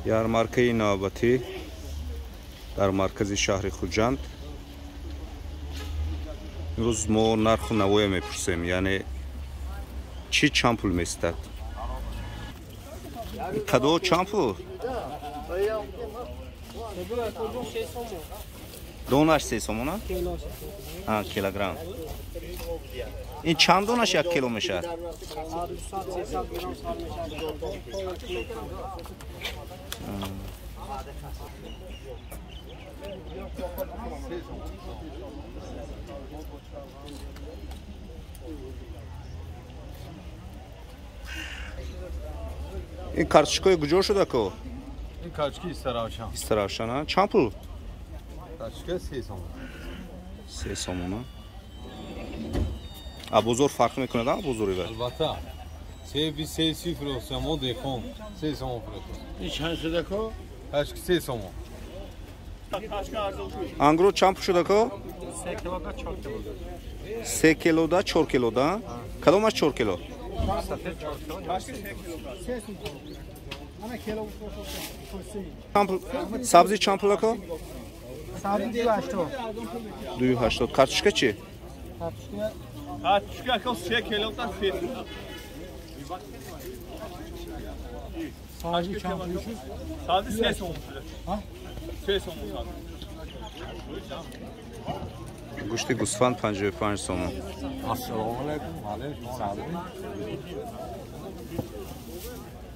Yarmarkayı navbati در مرکز شهر خوجند. امروز ما نرخ و نوای میپرسیم، یعنی چی چند پول میستد؟ کدو چند پول؟ دونش 3 سومونه؟ کیلوگرم. این چند دونش 1 کیلو میشه؟ این کارتشکای کجا شده کو؟ این کارتشکی استراشان. استراشان چند پول؟ کارتشکا 3 سومون. 3 سومون. بزرگ فرق میکنه دا بزرگی به؟ البته. 3 صفر ما دیکم 3 سومون فروخت. این چند شده کو؟ کارتشکی 3 سومون. انگور چند پول شده کو؟ 3 کیلو دا 4 کیلو. 3 کیلو دا 4 کیلو دا؟ کدومش 4 کیلو؟ سفید 4 کیلو. سبزی چند پول کو؟ سبزی 280. 280. کارتشکا چی؟ کارتشکا کو 3 کیلو تا 3. سبزی چند پول شد؟ سبزی 3 سوم. ها؟ 3 سوم. گوشت گوسفند 55 سومون. السلام علیکم. علیکم سلام.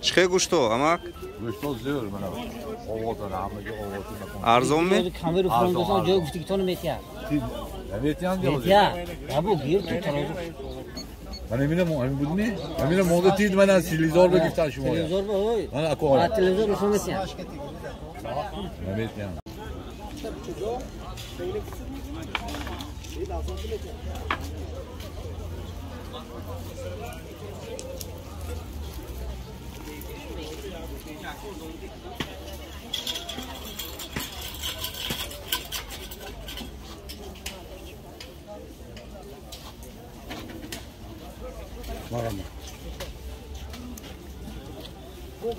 چه گوشتو امک؟ گوشتو زیاد منم. آواز دارم میگه آواز میکنم. ارزون می؟ کامرو فرانگوسان جای گوشتی که تو نمیتیا. نمیتیان دیگه. نمیتیا. ابو گیر تو ترازو. من نمیدونم همین بودنی؟ همین موقع تید من از تلویزیون رو گفتم شما. تلویزیون بود. من اکو. تلویزیون رو نمیتیا. نمیتیان.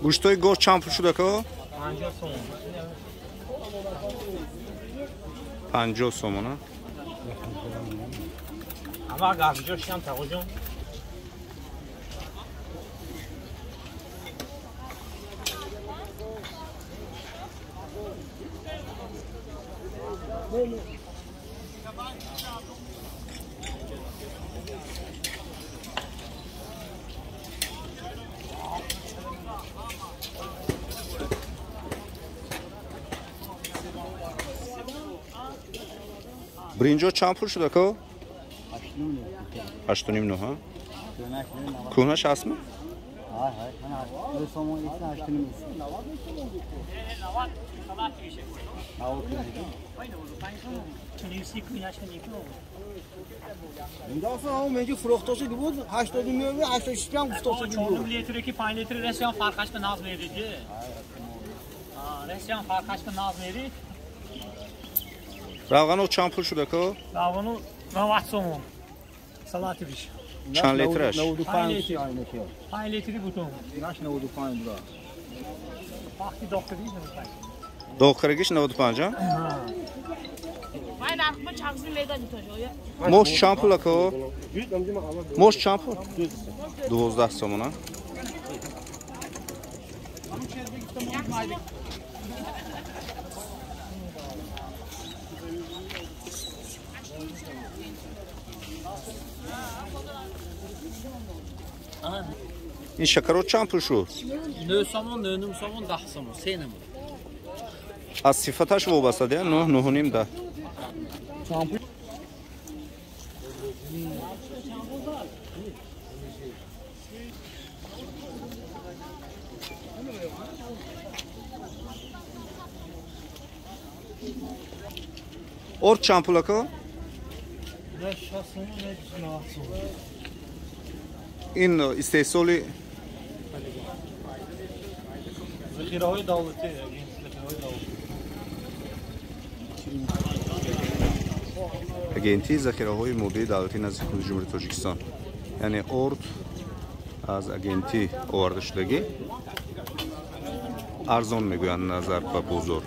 گوشتای گوشت چند پول شده کو؟ 50 سوم. 50 سومونه. اما گاوجوش هم تاجون. برینجو چند پول شده کو؟ 8.5 ها. کونش هست می؟ این داستان همون منجی فروخته شده بود 80 میلیون 86 هم گفته شده بود 4 لیتری که 5 لیتری رسیدن فرقش به ناز میری دیگه رسیدن فرقش به ناز میری روغن چند پول شده کو؟ روغن 90 سوم سلاتی بیش چند لیترش؟ 95 5 لیتری بودم ناش 95 بود وقتی دکتری نمی‌کنه دخترگیش 95 ها؟ من نرخ چقدر میدانی تو جویا موش چند پول کو؟ موش چند پول؟ 12 سومونه. این شکر چند پول شد؟ 9 سومون 9 سومون 10 سومون 3 نمون. از صفتش وابسته دیگه 9 ده. اور چند پول کو؟ این استحصالی ذخیره های دولتی агентии захираҳои моддии давлатӣ назди худи ҷумҳурии тоҷикистон, яъне орд аз агентӣ оварда шудагӣ ارزان میگویند نظر به بزرگ.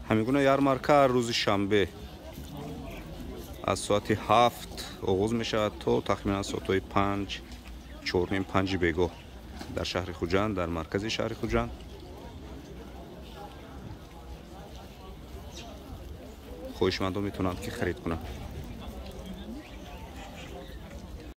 همینگونه یارمارکا روز شنبه از ساعت 7 آغاز می شود تا تخمینا ساعت 5 4 5 بیگاه در شهر خوجند، در مرکز شهر خوجند. خواهشمندان میتونند که خرید کنند.